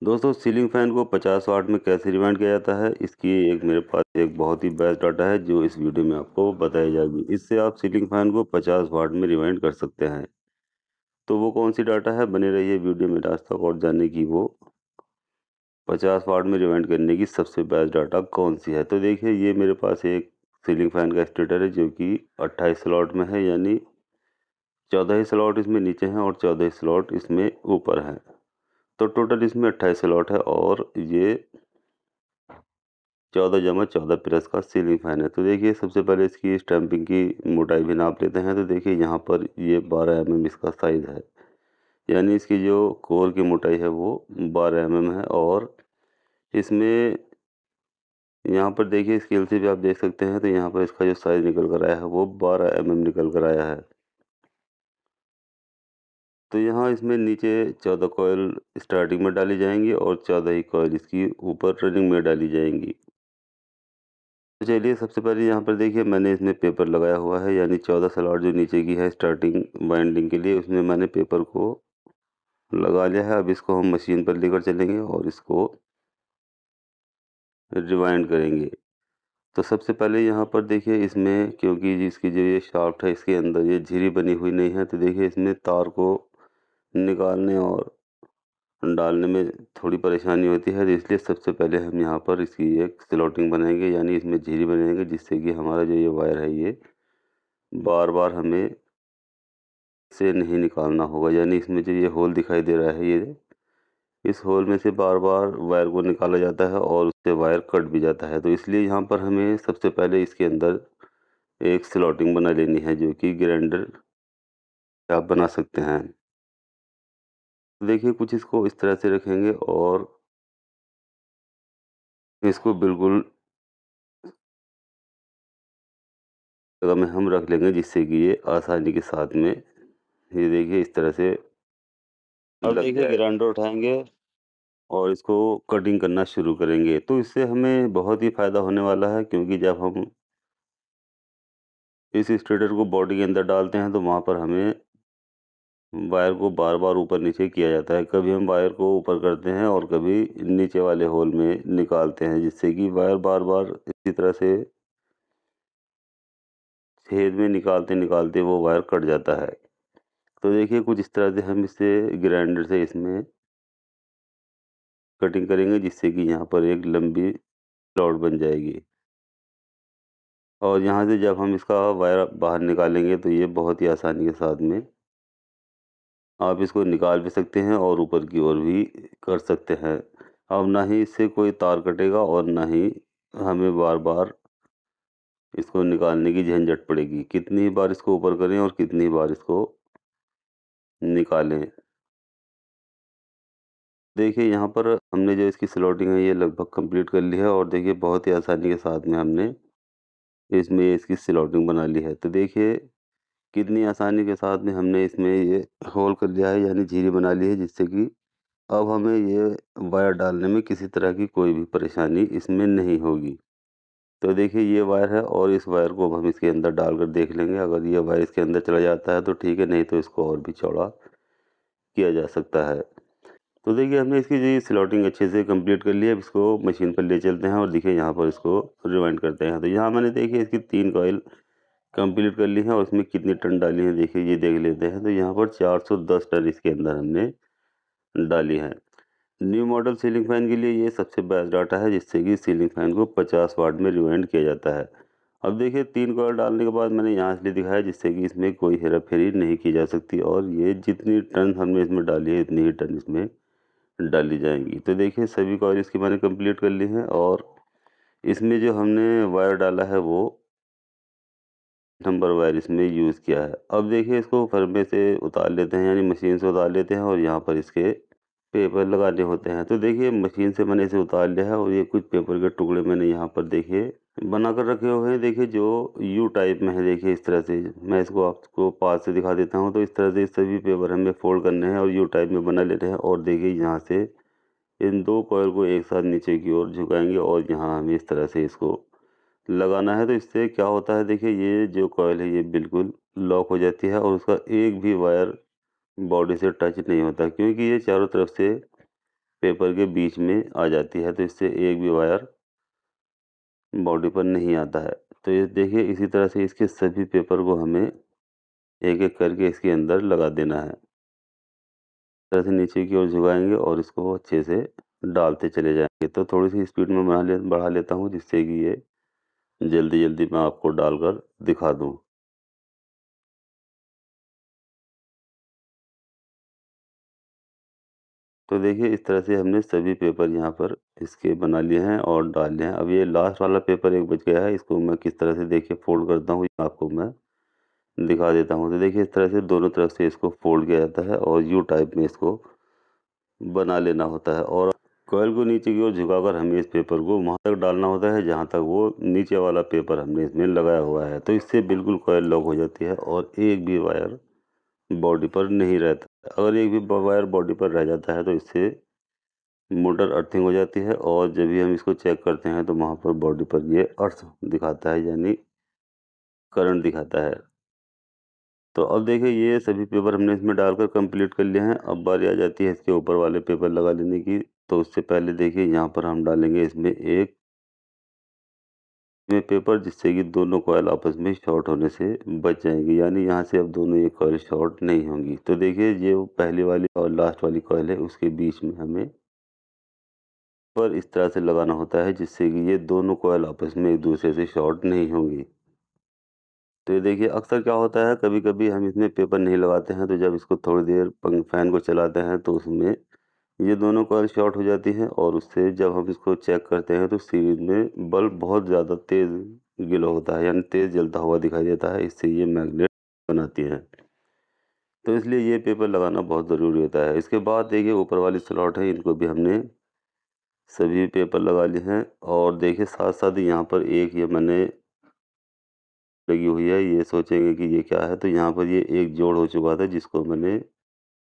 दोस्तों ceiling fan को 50 वाट में कैसे रिवाइंड किया जाता है, इसकी एक मेरे पास एक बहुत ही बेस्ट डाटा है जो इस वीडियो में आपको बताई जाएगी। इससे आप सीलिंग फैन को 50 वाट में रिवाइंड कर सकते हैं। तो वो कौन सी डाटा है, बने रहिए वीडियो में लास्ट तक और जानने की वो 50 वाट में रिवाइंड करने की सबसे बेस्ट डाटा कौन सी है। तो देखिए ये मेरे पास एक सीलिंग फैन का स्टेटर है जो कि 28 स्लॉट में है, यानी 14 ही स्लॉट इसमें नीचे हैं और 14 ही स्लॉट इसमें ऊपर हैं। तो टोटल इसमें 28 स्लॉट है और ये 14 जमा 14 प्रेस का सीलिंग फैन है। तो देखिए सबसे पहले इसकी स्टैंपिंग की मोटाई भी नाप लेते हैं। तो देखिए यहाँ पर ये 12 mm इसका साइज़ है, यानी इसकी जो कोर की मोटाई है वो 12 mm है। और इसमें यहाँ पर देखिए स्केल से भी आप देख सकते हैं, तो यहाँ पर इसका जो साइज़ निकल कर आया है वो 12 mm निकल कर आया है। तो यहाँ इसमें नीचे 14 कॉइल स्टार्टिंग में डाली जाएंगी और 14 ही कॉइल इसकी ऊपर रनिंग में डाली जाएंगी। तो चलिए सबसे पहले यहाँ पर देखिए मैंने इसमें पेपर लगाया हुआ है, यानी 14 स्लॉट जो नीचे की है स्टार्टिंग बाइंडिंग के लिए, उसमें मैंने पेपर को लगा लिया है। अब इसको हम मशीन पर लेकर चलेंगे और इसको रिवाइंड करेंगे। तो सबसे पहले यहाँ पर देखिए इसमें, क्योंकि इसकी जो ये शाफ्ट है इसके अंदर ये झिरी बनी हुई नहीं है, तो देखिए इसमें तार को निकालने और डालने में थोड़ी परेशानी होती है। तो इसलिए सबसे पहले हम यहाँ पर इसकी एक स्लॉटिंग बनाएंगे, यानी इसमें झिरी बनाएंगे, जिससे कि हमारा जो ये वायर है ये बार बार हमें से नहीं निकालना होगा। यानी इसमें जो ये होल दिखाई दे रहा है, ये इस होल में से बार बार वायर को निकाला जाता है और उससे वायर कट भी जाता है। तो इसलिए यहाँ पर हमें सबसे पहले इसके अंदर एक स्लॉटिंग बना लेनी है, जो कि ग्राइंडर आप बना सकते हैं। तो देखिए कुछ इसको इस तरह से रखेंगे और इसको बिल्कुल जगह में हम रख लेंगे, जिससे कि ये आसानी के साथ में ये देखिए इस तरह से अब लग देखिए जाए। ग्राइंडर उठाएंगे और इसको कटिंग करना शुरू करेंगे। तो इससे हमें बहुत ही फ़ायदा होने वाला है, क्योंकि जब हम इस स्ट्रेटर को बॉडी के अंदर डालते हैं तो वहाँ पर हमें वायर को बार बार ऊपर नीचे किया जाता है। कभी हम वायर को ऊपर करते हैं और कभी नीचे वाले होल में निकालते हैं, जिससे कि वायर बार बार इसी तरह से छेद में निकालते निकालते वो वायर कट जाता है। तो देखिए कुछ इस तरह से हम इसे ग्राइंडर से इसमें कटिंग करेंगे, जिससे कि यहाँ पर एक लंबी स्लॉट बन जाएगी। और यहाँ से जब हम इसका वायर बाहर निकालेंगे तो ये बहुत ही आसानी के साथ में आप इसको निकाल भी सकते हैं और ऊपर की ओर भी कर सकते हैं। अब ना ही इससे कोई तार कटेगा और ना ही हमें बार-बार इसको निकालने की झंझट पड़ेगी। कितनी बार इसको ऊपर करें और कितनी बार इसको निकालें। देखिए यहाँ पर हमने जो इसकी स्लॉटिंग है ये लगभग कंप्लीट कर ली है और देखिए बहुत ही आसानी के साथ में हमने इसमें इसकी स्लॉटिंग बना ली है। तो देखिए कितनी आसानी के साथ में हमने इसमें ये होल कर लिया है, यानी झिरी बना ली है, जिससे कि अब हमें ये वायर डालने में किसी तरह की कोई भी परेशानी इसमें नहीं होगी। तो देखिए ये वायर है और इस वायर को अब हम इसके अंदर डालकर देख लेंगे। अगर ये वायर इसके अंदर चला जाता है तो ठीक है, नहीं तो इसको और भी चौड़ा किया जा सकता है। तो देखिए हमने इसकी जो स्लॉटिंग अच्छे से कंप्लीट कर ली है। अब इसको मशीन पर ले चलते हैं और देखिए यहाँ पर इसको रिवाइंड करते हैं। तो यहाँ मैंने देखिए इसकी 3 कॉइल कंप्लीट कर ली है और उसमें कितनी टन डाली है देखिए ये देख लेते हैं। तो यहाँ पर 410 टन इसके अंदर हमने डाली है। न्यू मॉडल सीलिंग फैन के लिए ये सबसे बेस्ट डाटा है, जिससे कि सीलिंग फैन को 50 वाट में रिवाइंड किया जाता है। अब देखिए 3 कॉइल डालने के बाद मैंने यहाँ इसलिए दिखाया जिससे कि इसमें कोई हेरा-फेरी नहीं की जा सकती और ये जितनी टन हमने इसमें डाली है इतनी ही टन इसमें डाली जाएँगी। तो देखिए सभी कॉइल इसकी मैंने कंप्लीट कर ली हैं और इसमें जो हमने वायर डाला है वो नंबर वायर इसमें यूज़ किया है। अब देखिए इसको फरमे से उतार लेते हैं, यानी मशीन से उतार लेते हैं और यहाँ पर इसके पेपर लगाने होते हैं। तो देखिए मशीन से मैंने इसे उतार लिया है और ये कुछ पेपर के टुकड़े मैंने यहाँ पर देखिए बना कर रखे हुए हैं। देखिए जो यू टाइप में है, देखिए इस तरह से मैं इसको आपको पास से दिखा देता हूँ। तो इस तरह से सभी पेपर हमें फोल्ड करने हैं और यू टाइप में बना लेते हैं और देखिए यहाँ से इन 2 कॉइल को एक साथ नीचे की ओर झुकाएँगे और यहाँ हमें इस तरह से इसको लगाना है। तो इससे क्या होता है देखिए ये जो कॉइल है ये बिल्कुल लॉक हो जाती है और उसका एक भी वायर बॉडी से टच नहीं होता, क्योंकि ये चारों तरफ से पेपर के बीच में आ जाती है, तो इससे एक भी वायर बॉडी पर नहीं आता है। तो ये देखिए इसी तरह से इसके सभी पेपर को हमें एक-एक करके इसके अंदर लगा देना है। इस तरह से नीचे की ओर झुकाएँगे और इसको अच्छे से डालते चले जाएँगे। तो थोड़ी-सी स्पीड में बढ़ा लेता हूँ जिससे कि ये जल्दी-जल्दी मैं आपको डालकर दिखा दूँ। तो देखिए इस तरह से हमने सभी पेपर यहाँ पर इसके बना लिए हैं और डाल लिए हैं। अब ये लास्ट वाला पेपर एक बच गया है, इसको मैं किस तरह से देखिए फ़ोल्ड करता हूँ, ये आपको मैं दिखा देता हूँ। तो देखिए इस तरह से दोनों तरफ से इसको फ़ोल्ड किया जाता है और यू टाइप में इसको बना लेना होता है और कॉइल को नीचे की ओर झुकाकर हमें इस पेपर को वहाँ तक डालना होता है जहाँ तक वो नीचे वाला पेपर हमने इसमें लगाया हुआ है। तो इससे बिल्कुल कॉइल लॉक हो जाती है और एक भी वायर बॉडी पर नहीं रहता। अगर एक भी वायर बॉडी पर रह जाता है तो इससे मोटर अर्थिंग हो जाती है और जब भी हम इसको चेक करते हैं तो वहाँ पर बॉडी पर ये अर्थ दिखाता है, यानी करंट दिखाता है। तो अब देखिए ये सभी पेपर हमने इसमें डालकर कंप्लीट कर लिए हैं। अब बारी आ जाती है इसके ऊपर वाले पेपर लगा लेने की। तो उससे पहले देखिए यहाँ पर हम डालेंगे इसमें एक में पेपर, जिससे कि दोनों कॉइल आपस में शॉर्ट होने से बच जाएंगी, यानी यहाँ से अब दोनों ये कॉइल शॉर्ट नहीं होंगी। तो देखिए ये वो पहली वाली और लास्ट वाली कॉइल है, उसके बीच में हमें पर इस तरह से लगाना होता है जिससे कि ये दोनों कॉइल आपस में एक दूसरे से शॉर्ट नहीं होंगी। तो ये देखिए अक्सर क्या होता है, कभी-कभी हम इसमें पेपर नहीं लगाते हैं, तो जब इसको थोड़ी देर फैन को चलाते हैं तो उसमें ये दोनों कॉइल शॉर्ट हो जाती हैं और उससे जब हम इसको चेक करते हैं तो सीरीज में बल्ब बहुत ज़्यादा तेज़ ग्लो होता है, यानी तेज़ जलता हुआ दिखाई देता है। इससे ये मैग्नेट बनाती हैं। तो इसलिए ये पेपर लगाना बहुत ज़रूरी होता है। इसके बाद देखिए ऊपर वाली स्लॉट है, इनको भी हमने सभी पेपर लगा लिए हैं और देखिए साथ-साथ यहाँ पर एक ये मैंने लगी हुई है, ये सोचेंगे कि ये क्या है, तो यहाँ पर ये एक जोड़ हो चुका था जिसको मैंने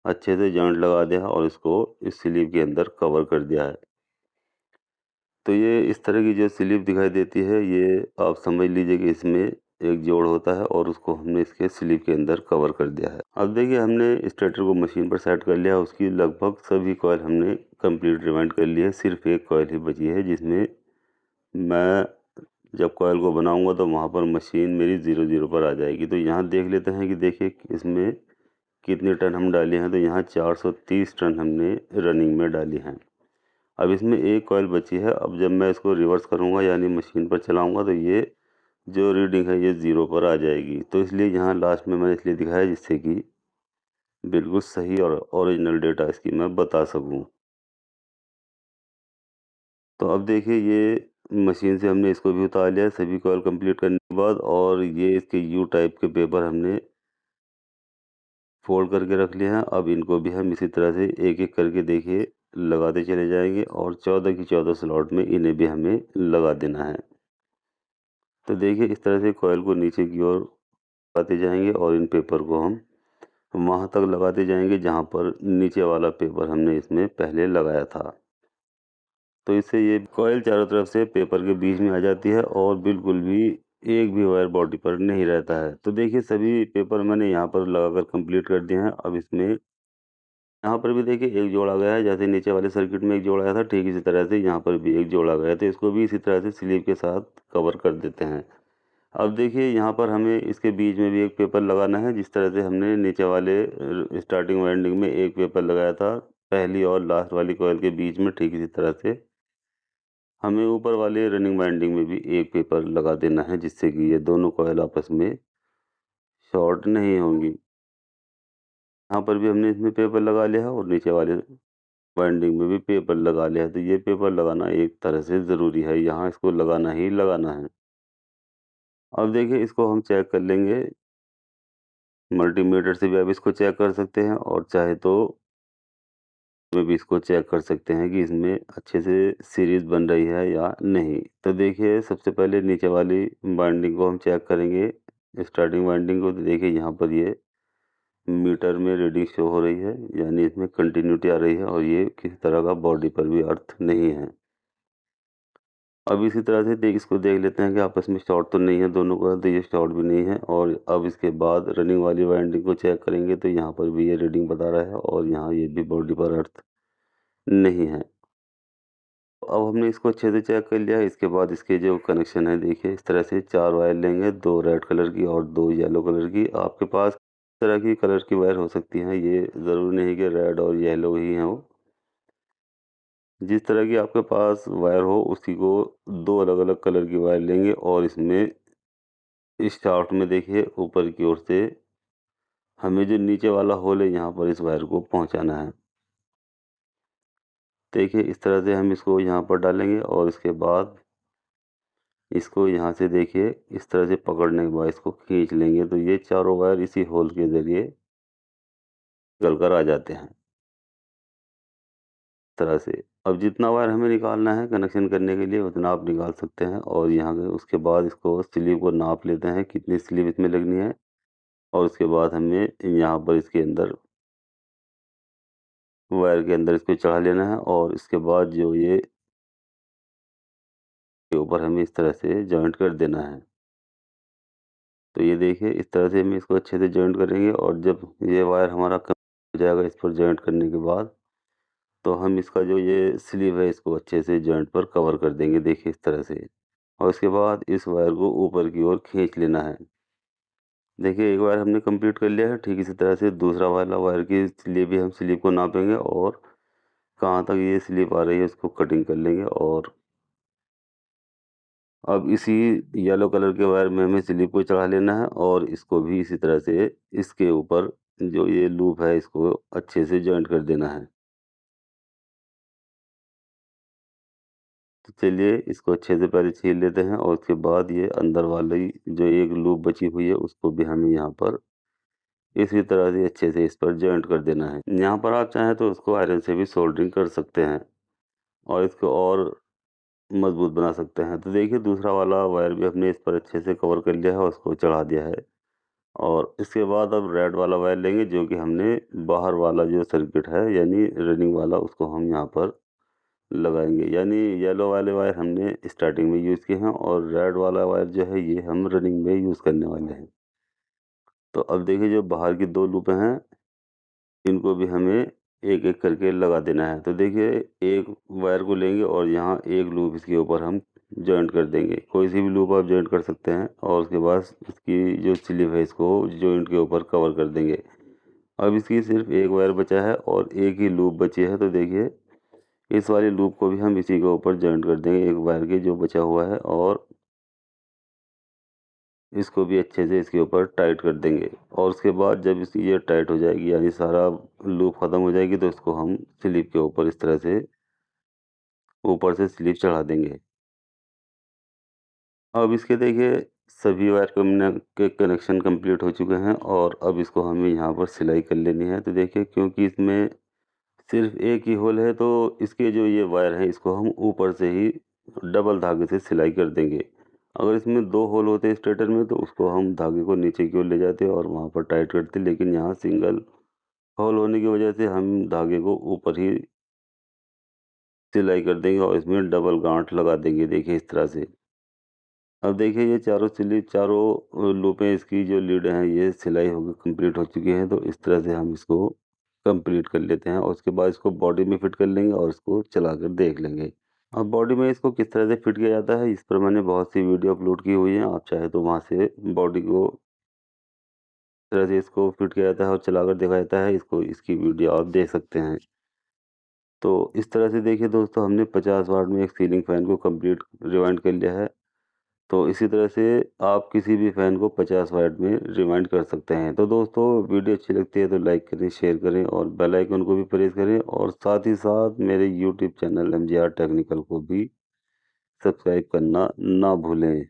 अच्छे से जॉइंट लगा दिया है और इसको इस स्लीव के अंदर कवर कर दिया है। तो ये इस तरह की जो स्लीव दिखाई देती है, ये आप समझ लीजिए कि इसमें एक जोड़ होता है और उसको हमने इसके स्लीव के अंदर कवर कर दिया है। अब देखिए हमने स्टेटर को मशीन पर सेट कर लिया, उसकी लगभग सभी कॉइल हमने कंप्लीट रिवाइंड कर ली है। सिर्फ एक कॉइल ही बची है जिसमें मैं जब कॉइल को बनाऊंगा तो वहाँ पर मशीन मेरी 0-0 पर आ जाएगी। तो यहाँ देख लेते हैं कि देखिए इसमें कितने टन हम डाले हैं, तो यहाँ 430 टन हमने रनिंग में डाली हैं। अब इसमें एक कॉइल बची है। अब जब मैं इसको रिवर्स करूँगा यानी मशीन पर चलाऊँगा तो ये जो रीडिंग है ये 0 पर आ जाएगी। तो इसलिए यहाँ लास्ट में मैंने इसलिए दिखाया जिससे कि बिल्कुल सही और ओरिजिनल डेटा इसकी मैं बता सकूँ। तो अब देखिए ये मशीन से हमने इसको भी उतार लिया सभी कॉइल कंप्लीट करने के बाद और ये इसके यू टाइप के पेपर हमने फ़ोल्ड करके रख लिए हैं। अब इनको भी हम इसी तरह से एक-एक करके देखिए लगाते चले जाएँगे और 14 की 14 स्लॉट में इन्हें भी हमें लगा देना है। तो देखिए इस तरह से कॉइल को नीचे की ओर लगाते जाएँगे और इन पेपर को हम वहाँ तक लगाते जाएँगे जहाँ पर नीचे वाला पेपर हमने इसमें पहले लगाया था। तो इससे ये कॉइल चारों तरफ से पेपर के बीच में आ जाती है और बिल्कुल भी एक भी वायर बॉडी पर नहीं रहता है। तो देखिए सभी पेपर मैंने यहाँ पर लगाकर कंप्लीट कर दिए हैं। अब इसमें यहाँ पर भी देखिए एक जोड़ आ गया है, जैसे नीचे वाले सर्किट में एक जोड़ आया था, ठीक इसी तरह से यहाँ पर भी एक जोड़ आ गया है। तो इसको भी इसी तरह से स्लीव के साथ कवर कर देते हैं। अब देखिए यहाँ पर हमें इसके बीच में भी एक पेपर लगाना है, जिस तरह से हमने नीचे वाले स्टार्टिंग वाइंडिंग में एक पेपर लगाया था, पहली और लास्ट वाली कॉइल के बीच में ठीक इसी तरह से हमें ऊपर वाले रनिंग वाइंडिंग में भी एक पेपर लगा देना है, जिससे कि ये दोनों कॉइल आपस में शॉर्ट नहीं होंगी। यहाँ पर भी हमने इसमें पेपर लगा लिया है और नीचे वाले वाइंडिंग में भी पेपर लगा लिया है। तो ये पेपर लगाना एक तरह से ज़रूरी है, यहाँ इसको लगाना ही लगाना है। अब देखिए इसको हम चेक कर लेंगे, मल्टीमीटर से भी आप इसको चेक कर सकते हैं और चाहे तो में भी इसको चेक कर सकते हैं कि इसमें अच्छे से सीरीज़ बन रही है या नहीं। तो देखिए सबसे पहले नीचे वाली वाइंडिंग को हम चेक करेंगे, स्टार्टिंग वाइंडिंग को। तो देखिए यहाँ पर ये मीटर में रीडिंग शो हो रही है, यानी इसमें कंटिन्यूटी आ रही है और ये किसी तरह का बॉडी पर भी अर्थ नहीं है। अब इसी तरह से इसको देख लेते हैं कि आपस में शॉर्ट तो नहीं है दोनों का, तो ये शॉर्ट भी नहीं है। और अब इसके बाद रनिंग वाली वाइंडिंग को चेक करेंगे तो यहाँ पर भी ये रीडिंग बता रहा है और यहाँ ये भी बॉडी पर अर्थ नहीं है। अब हमने इसको अच्छे से चेक कर लिया है, इसके बाद इसके जो कनेक्शन है देखिए इस तरह से 4 वायर लेंगे, 2 रेड कलर की और 2 येलो कलर की। आपके पास तरह की कलर की वायर हो सकती हैं, ये ज़रूरी नहीं कि रेड और येलो ही हो। जिस तरह की आपके पास वायर हो उसी को 2 अलग-अलग कलर की वायर लेंगे और इसमें इस शाफ्ट में देखिए ऊपर की ओर से हमें जो नीचे वाला होल है यहाँ पर इस वायर को पहुँचाना है। देखिए इस तरह से हम इसको यहाँ पर डालेंगे और इसके बाद इसको यहाँ से देखिए इस तरह से पकड़ने के बाद इसको खींच लेंगे तो ये चारों वायर इसी होल के ज़रिए निकल कर आ जाते हैं, इस तरह से। अब जितना वायर हमें निकालना है कनेक्शन करने के लिए उतना आप निकाल सकते हैं और यहाँ पे उसके बाद इसको स्लीव को नाप लेते हैं कितनी स्लीव इसमें लगनी है और उसके बाद हमें यहाँ पर इसके अंदर वायर के अंदर इसको चढ़ा लेना है और इसके बाद जो ये के ऊपर हमें इस तरह से जॉइंट कर देना है। तो ये देखिए इस तरह से हम इसको अच्छे से जॉइंट करेंगे और जब ये वायर हमारा हो जाएगा इस पर जॉइंट करने के बाद तो हम इसका जो ये स्लीव है इसको अच्छे से जॉइंट पर कवर कर देंगे देखिए इस तरह से। और उसके बाद इस वायर को ऊपर की ओर खींच लेना है। देखिए एक वायर हमने कंप्लीट कर लिया है, ठीक इसी तरह से दूसरा वाला वायर के लिए भी हम स्लीव को नापेंगे और कहाँ तक ये स्लीव आ रही है उसको कटिंग कर लेंगे और अब इसी येलो कलर के वायर में हमें स्लीव को चढ़ा लेना है और इसको भी इसी तरह से इसके ऊपर जो ये लूप है इसको अच्छे से जॉइंट कर देना है। तो चलिए इसको अच्छे से पहले छील लेते हैं और उसके बाद ये अंदर वाली जो एक लूप बची हुई है उसको भी हमें यहाँ पर इसी तरह से अच्छे से इस पर जॉइंट कर देना है। यहाँ पर आप चाहें तो उसको आयरन से भी सोल्डरिंग कर सकते हैं और इसको और मजबूत बना सकते हैं। तो देखिए दूसरा वाला वायर भी हमने इस पर अच्छे से कवर कर लिया है और उसको चढ़ा दिया है और इसके बाद अब रेड वाला वायर लेंगे जो कि हमने बाहर वाला जो सर्किट है यानी रनिंग वाला उसको हम यहाँ पर लगाएंगे। यानी येलो वाले वायर हमने स्टार्टिंग में यूज़ किए हैं और रेड वाला वायर जो है ये हम रनिंग में यूज़ करने वाले हैं। तो अब देखिए जो बाहर की 2 लूपें हैं इनको भी हमें एक-एक करके लगा देना है। तो देखिए एक वायर को लेंगे और यहाँ एक लूप इसके ऊपर हम जॉइंट कर देंगे। कोई सी भी लूप आप जॉइंट कर सकते हैं और उसके बाद इसकी जो स्लीव है इसको जॉइंट के ऊपर कवर कर देंगे। अब इसकी सिर्फ़ एक वायर बचा है और एक ही लूप बची है तो देखिए इस वाली लूप को भी हम इसी के ऊपर जॉइंट कर देंगे एक वायर के जो बचा हुआ है और इसको भी अच्छे से इसके ऊपर टाइट कर देंगे और उसके बाद जब इस ये टाइट हो जाएगी यानी सारा लूप ख़त्म हो जाएगी तो इसको हम स्लीव के ऊपर इस तरह से ऊपर से स्लीव चढ़ा देंगे। अब इसके देखिए सभी वायर के कनेक्शन कंप्लीट हो चुके हैं और अब इसको हमें यहाँ पर सिलाई कर लेनी है। तो देखिए क्योंकि इसमें सिर्फ़ एक ही होल है तो इसके जो ये वायर हैं इसको हम ऊपर से ही डबल धागे से सिलाई कर देंगे। अगर इसमें 2 होल होते स्टेटर में तो उसको हम धागे को नीचे की ओर ले जाते और वहाँ पर टाइट करते, लेकिन यहाँ सिंगल होल होने की वजह से हम धागे को ऊपर ही सिलाई कर देंगे और इसमें डबल गांठ लगा देंगे देखिए इस तरह से। अब देखिए ये चारों लूपें इसकी जो लीड हैं ये सिलाई होकर कंप्लीट हो चुकी हैं तो इस तरह से हम इसको कंप्लीट कर लेते हैं और उसके बाद इसको बॉडी में फिट कर लेंगे और इसको चलाकर देख लेंगे। अब बॉडी में इसको किस तरह से फिट किया जाता है इस पर मैंने बहुत सी वीडियो अपलोड की हुई हैं, आप चाहे तो वहाँ से बॉडी को किस तरह से इसको फिट किया जाता है और चलाकर देखा जाता है इसको इसकी वीडियो आप देख सकते हैं। तो इस तरह से देखिए दोस्तों हमने 50 वाट में एक सीलिंग फ़ैन को कंप्लीट रिवाइंड कर लिया है। तो इसी तरह से आप किसी भी फ़ैन को 50 वाट में रिवाइंड कर सकते हैं। तो दोस्तों वीडियो अच्छी लगती है तो लाइक करें, शेयर करें और बेल आइकन को भी प्रेस करें और साथ ही साथ मेरे यूट्यूब चैनल एमजेआर टेक्निकल को भी सब्सक्राइब करना ना भूलें।